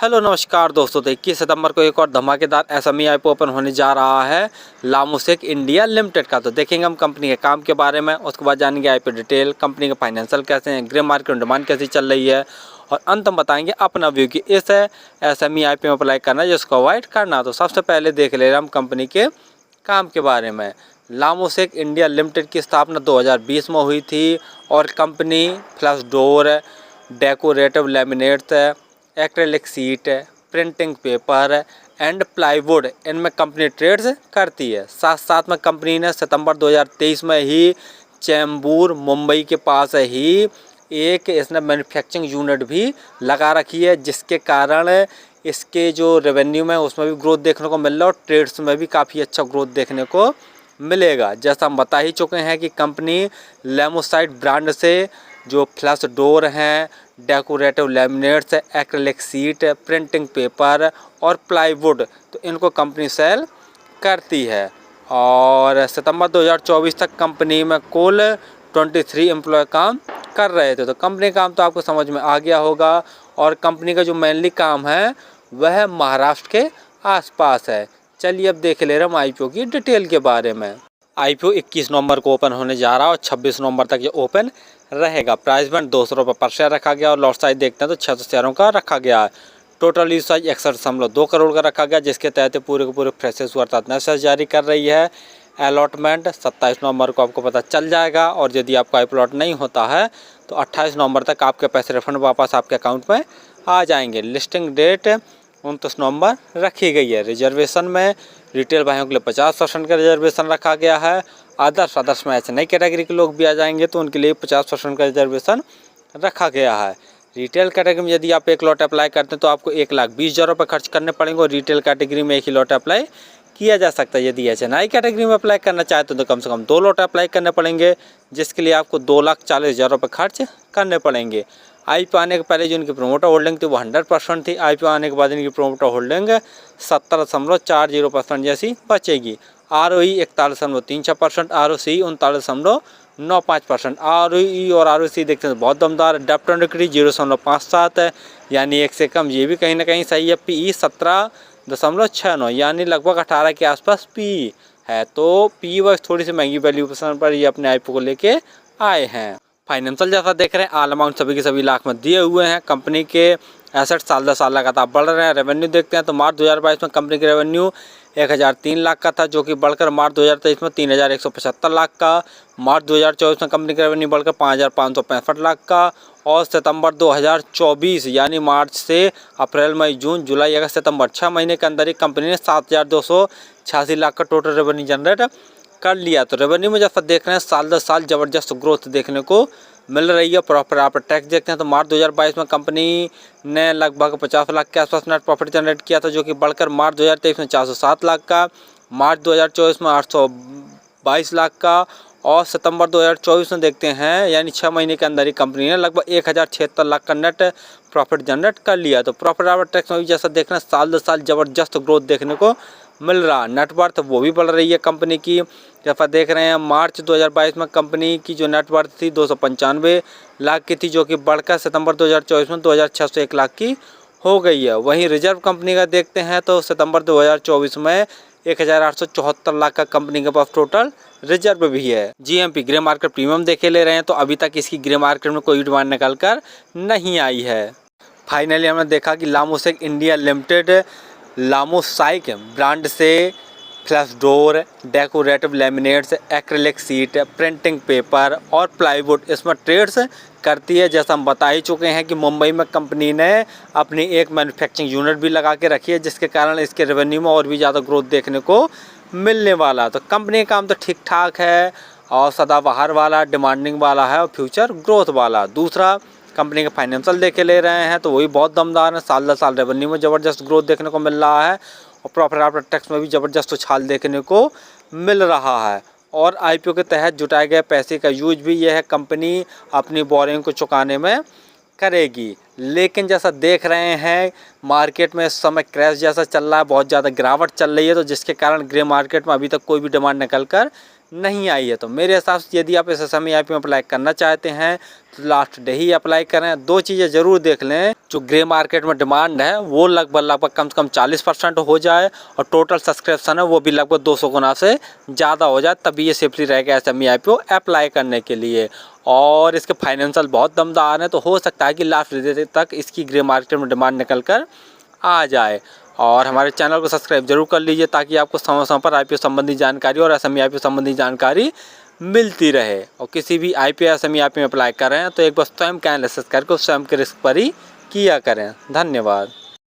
Hello नमस्कार दोस्तों, तो 21 सितंबर को एक और धमाकेदार एसएमई आईपीओ ओपन होने जा रहा है लामोसेक इंडिया लिमिटेड का। तो देखेंगे हम कंपनी के काम के बारे में, उसके बाद जानेंगे आईपीओ डिटेल, कंपनी के फाइनेंशियल कैसे हैं, ग्रे मार्केट डिमांड कैसी चल रही है, और अंत में बताएंगे अपना व्यू कि इस एसएमई आईपीओ में अप्लाई करना है जिसको अवॉइड करना। तो सबसे पहले देख ले रहे हम कंपनी के काम के बारे में। लामोसेक इंडिया लिमिटेड की स्थापना 2020 में हुई थी और company flush door, decorative laminates, acrylic seat, printing paper and plywood इनमें कंपनी ट्रेड्स करती है। साथ साथ में कंपनी ने सितंबर 2023 में ही चेंबूर मुंबई के पास ही एक इसने मैन्युफैक्चरिंग यूनिट भी लगा रखी है, जिसके कारण इसके जो रेवेन्यू में उसमें भी ग्रोथ देखने को मिल रहा है और ट्रेड्स में भी काफ़ी अच्छा ग्रोथ देखने को मिलेगा। जैसा हम बता ही चुके हैं कि कंपनी लेमोसाइट ब्रांड से जो फ्लश डोर हैं, decorative laminates, acrylic seat, printing paper और प्लाईवुड, तो इनको कंपनी सेल करती है। और सितंबर 2024 तक कंपनी में कुल 23 एम्प्लॉय काम कर रहे थे। तो कंपनी का काम तो आपको समझ में आ गया होगा। और कंपनी का जो मेनली काम है वह महाराष्ट्र के आसपास है। चलिए अब देख ले रहे हम आईपीओ की डिटेल के बारे में। आईपीओ 21 नवंबर को ओपन होने जा रहा है और 26 नवंबर तक ये ओपन रहेगा। प्राइस बैंड 200 रुपये पर शेयर रखा गया और लॉट साइज देखते हैं तो 600 शेयरों का रखा गया है। टोटल यूज साइज 61.2 करोड़ का रखा गया, जिसके तहत पूरे के पूरे फ्रेशर्स अर्थात नए शेयर जारी कर रही है। अलॉटमेंट 27 नवंबर को आपको पता चल जाएगा और यदि आपका अलॉट नहीं होता है तो 28 नवंबर तक आपके पैसे रिफंड वापस आपके अकाउंट में आ जाएंगे। लिस्टिंग डेट 29 नवंबर रखी गई है। रिजर्वेशन में रिटेल भाइयों के लिए 50% का रिजर्वेशन रखा गया है। अदर्स में ऐसे नई कैटेगरी के लोग भी आ जाएंगे तो उनके लिए 50% का रिजर्वेशन रखा गया है। रिटेल कैटेगरी में यदि आप एक लॉट अप्लाई करते हैं तो आपको 1,20,000 रुपये खर्च करने पड़ेंगे और रिटेल कैटेगरी में एक ही लॉट अप्लाई किया जा सकता है। यदि एचएनआई कैटेगरी में अप्लाई करना चाहते हैं तो कम से कम 2 लॉट अप्लाई करने पड़ेंगे, जिसके लिए आपको 2,40,000 रुपये खर्च करने पड़ेंगे। आईपीओ आने के पहले जो इनकी प्रोमोटर होल्डिंग थी वो 100% थी। आईपीओ आने के बाद इनकी प्रोमोटर होल्डिंग 70.40% जैसी बचेगी। ROE 41.36%, ROC 39.95%। आरओई और आरओसी देखते हैं बहुत दमदार। डेप्ट टू इक्विटी 0.57 है, यानी एक से कम। ये भी कहीं ना कहीं सही है। पीई 17.69 यानी लगभग 18 के आसपास पीई है। तो पीई वर्ष थोड़ी सी महंगी वैल्यूएशन पर ये अपने आईपीओ को लेके आए हैं। फाइनेंशियल जैसा देख रहे हैं ऑल अमाउंट सभी के सभी लाख में दिए हुए हैं। कंपनी के एसेट साल दर साल लगातार बढ़ रहे हैं। रेवेन्यू देखते हैं तो मार्च 2022 में कंपनी के रेवेन्यू 1,003 लाख का था, जो कि बढ़कर मार्च 2023 में 3,175 लाख का। मार्च 2024 में कंपनी का रेवेन्यू बढ़कर 5,565 लाख का। और सितंबर 2024 यानी मार्च से अप्रैल मई जून जुलाई अगस्त सितंबर 6 महीने के अंदर ही कंपनी ने 7,286 लाख का टोटल रेवेन्यू जनरेट कर लिया। तो रेवेन्यू में जैसा देख रहे हैं साल दर साल ज़बरदस्त ग्रोथ देखने को मिल रही है। प्रॉफिट आफ्टर टैक्स देखते हैं तो मार्च 2022 में कंपनी ने लगभग 50 लाख के आसपास नेट प्रॉफिट जनरेट किया था, जो कि बढ़कर मार्च 2023 में 407 लाख का, मार्च 2024 में 822 लाख का। और सितंबर 2024 में देखते हैं यानी 6 महीने के अंदर ही कंपनी ने लगभग 1,076 लाख का नेट प्रॉफिट जनरेट कर लिया। तो प्रॉफिट आफ्टर टैक्स में भी जैसा देख रहे हैं साल दर साल ज़बरदस्त ग्रोथ देखने को मिल रहा। नेटवर्थ वो भी बढ़ रही है कंपनी की। जैसा देख रहे हैं मार्च 2022 में कंपनी की जो नेटवर्थ थी 295 लाख की थी, जो कि बढ़कर सितंबर 2024 में 2,601 लाख की हो गई है। वहीं रिजर्व कंपनी का देखते हैं तो सितंबर 2024 में 1,874 लाख का कंपनी के पास टोटल रिजर्व भी है। जीएमपी ग्रे मार्केट प्रीमियम देखे ले रहे हैं तो अभी तक इसकी ग्रे मार्केट में कोई डिमांड निकल कर नहीं आई है। फाइनली हमने देखा कि लामोसेक इंडिया लिमिटेड लामोसाइक ब्रांड से flush door, decorative laminates, acrylic seat, printing paper और प्लाईवुड इसमें ट्रेड्स करती है। जैसा हम बता ही चुके हैं कि मुंबई में कंपनी ने अपनी एक मैन्युफैक्चरिंग यूनिट भी लगा के रखी है, जिसके कारण इसके रेवेन्यू में और भी ज़्यादा ग्रोथ देखने को मिलने वाला। तो कंपनी का काम तो ठीक ठाक है और सदाबहार वाला, डिमांडिंग वाला है और फ्यूचर ग्रोथ वाला। दूसरा कंपनी के फाइनेंशियल देखे ले रहे हैं तो वही बहुत दमदार है। साल दर साल रेवेन्यू में ज़बरदस्त ग्रोथ देखने को मिल रहा है और प्रॉफिट आफ्टर टैक्स में भी ज़बरदस्त उछाल देखने को मिल रहा है। और आईपीओ के तहत जुटाए गए पैसे का यूज भी यह है कंपनी अपनी बोरिंग को चुकाने में करेगी। लेकिन जैसा देख रहे हैं मार्केट में इस समय क्रैश जैसा चल रहा है, बहुत ज़्यादा गिरावट चल रही है, तो जिसके कारण ग्रे मार्केट में अभी तक कोई भी डिमांड निकल कर नहीं आई है। तो मेरे हिसाब से यदि आप इस SME IPO में अप्लाई करना चाहते हैं तो लास्ट डे ही अप्लाई करें। दो चीज़ें ज़रूर देख लें, जो ग्रे मार्केट में डिमांड है वो लगभग कम से कम 40% हो जाए और टोटल सब्सक्रिप्शन है वो भी लगभग 200 गुना से ज़्यादा हो जाए, तभी ये सेफली रहेगा SME IPO अप्लाई करने के लिए। और इसके फाइनेंशियल बहुत दमदार हैं, तो हो सकता है कि लास्ट डे तक इसकी ग्रे मार्केट में डिमांड निकल कर आ जाए। और हमारे चैनल को सब्सक्राइब जरूर कर लीजिए ताकि आपको समय समय पर IPO संबंधी जानकारी और SME IPO संबंधी जानकारी मिलती रहे। और किसी भी IPO SME IPO में अप्लाई कर रहे हैं तो एक बार स्वयं का एनालिसिस करके स्वयं के रिस्क पर ही किया करें। धन्यवाद।